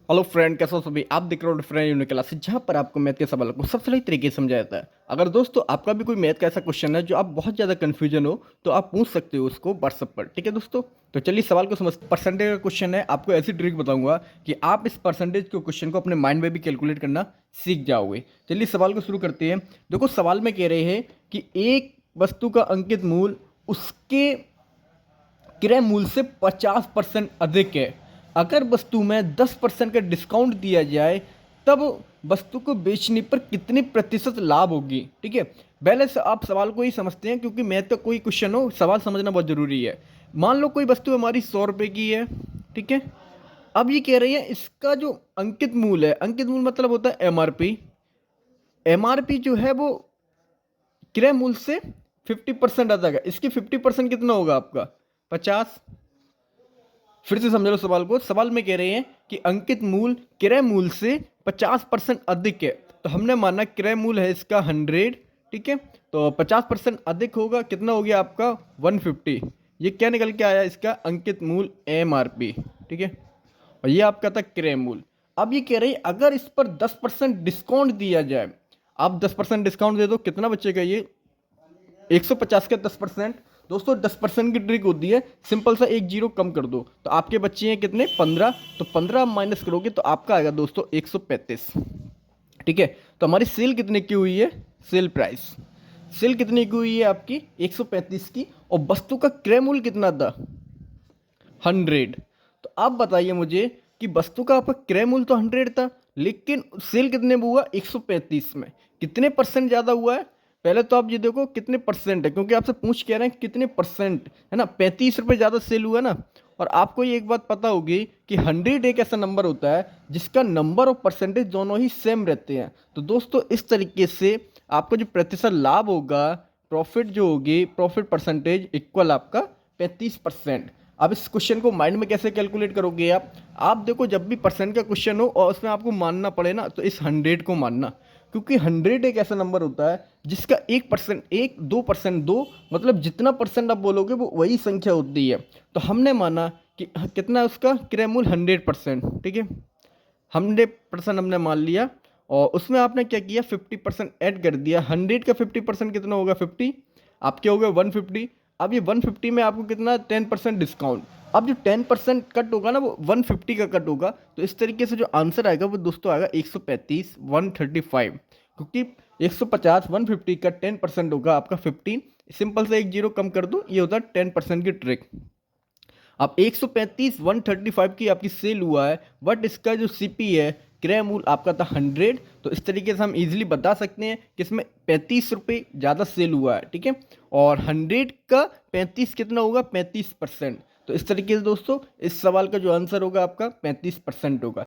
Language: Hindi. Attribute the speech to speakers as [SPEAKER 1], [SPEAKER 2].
[SPEAKER 1] हेलो फ्रेंड, कैसे हो सभी। आप देख रहे हो फ्रेंड यूनिक क्लास, जहाँ पर आपको मैथ के सवालों को सबसे सही तरीके से समझाया जाता है। अगर दोस्तों आपका भी कोई मैथ का ऐसा क्वेश्चन है जो आप बहुत ज़्यादा कन्फ्यूजन हो, तो आप पूछ सकते हो उसको व्हाट्सअप पर। ठीक है दोस्तों, तो चलिए सवाल को समझ। परसेंटेज का क्वेश्चन है, आपको ऐसी ट्रिक बताऊंगा कि आप इस परसेंटेज के क्वेश्चन को अपने माइंड में भी कैलकुलेट करना सीख जाओगे। चलिए सवाल को शुरू करते हैं। देखो सवाल में कह रहे हैं कि एक वस्तु का अंकित मूल्य उसके क्रय मूल्य से 50% अधिक है। अगर वस्तु में 10% का डिस्काउंट दिया जाए तब वस्तु को बेचने पर कितनी प्रतिशत लाभ होगी। ठीक है, पहले से आप सवाल को ही समझते हैं, क्योंकि मैथ का कोई क्वेश्चन हो सवाल समझना बहुत ज़रूरी है। मान लो कोई वस्तु हमारी 100 रुपये की है। ठीक है, अब ये कह रही है इसका जो अंकित मूल्य है, अंकित मूल्य मतलब होता है एमआरपी। एमआरपी जो है वो क्रय मूल्य से 50% आता है। इसकी 50% कितना होगा आपका 50। फिर से समझ लो सवाल को। सवाल में कह रहे हैं कि अंकित मूल्य क्रय मूल्य से 50% अधिक है। तो हमने माना क्रय मूल्य है इसका 100। ठीक है, तो 50% अधिक होगा, कितना हो गया आपका 150। ये क्या निकल के आया इसका अंकित मूल्य एमआरपी। ठीक है, और ये आपका था क्रय मूल्य। अब ये कह रही है अगर इस पर 10% डिस्काउंट दिया जाए, आप 10% डिस्काउंट दे दो, कितना बचेगा ये 150 के 10%। दोस्तों 10% की ट्रिक होती है, सिंपल सा एक जीरो कम कर दो तो आपके बच्चे हैं कितने 15। तो 15 माइनस करोगे तो आपका आएगा दोस्तों 135। ठीक है, तो हमारी सेल कितने की हुई है, सेल प्राइस सेल कितने की हुई है आपकी 135 की, और वस्तु का क्रय मूल्य कितना था 100। तो आप बताइए मुझे कि वस्तु का आपका क्रय मूल्य तो 100 था, लेकिन सेल कितने में हुआ 135 में, कितने परसेंट ज़्यादा हुआ है। पहले तो आप ये देखो कितने परसेंट है, क्योंकि आपसे पूछ कह रहे हैं कितने परसेंट है ना, 35 रुपये ज़्यादा सेल हुआ ना। और आपको ये एक बात पता होगी कि 100 एक ऐसा नंबर होता है जिसका नंबर और परसेंटेज दोनों ही सेम रहते हैं। तो दोस्तों इस तरीके से आपका जो प्रतिशत लाभ होगा, प्रॉफिट जो होगी, प्रॉफिट परसेंटेज इक्वल आपका 35%। अब इस क्वेश्चन को माइंड में कैसे कैलकुलेट करोगे आप देखो जब भी परसेंट का क्वेश्चन हो और उसमें आपको मानना पड़े ना, तो इस 100 को मानना, क्योंकि 100 एक ऐसा नंबर होता है जिसका 1%, 1 2% दो, मतलब जितना परसेंट आप बोलोगे वो वही संख्या होती है। तो हमने माना कि कितना है उसका क्रय मूल्य 100%। ठीक है, 100% हमने मान लिया, और उसमें आपने क्या किया 50% ऐड कर दिया। 100 का 50% कितना होगा 50, आपके हो गए 150। अब ये 150 में आपको कितना 10% डिस्काउंट। अब जो 10% कट होगा ना वो 150 का कट होगा। तो इस तरीके से जो आंसर आएगा वो दोस्तों आएगा 135 135, क्योंकि 150 150 का 10% होगा आपका 15। सिंपल से एक जीरो कम कर दो, ये होता है 10% की ट्रिक। अब 135 135 की आपकी सेल हुआ है, बट इसका जो सीपी है क्रय मूल्य आपका था 100। तो इस तरीके से हम इजीली बता सकते हैं कि इसमें 35 रुपये ज़्यादा सेल हुआ है। ठीक है, और 100 का 35 कितना होगा 35%। तो इस तरीके से दोस्तों इस सवाल का जो आंसर होगा आपका 35% होगा।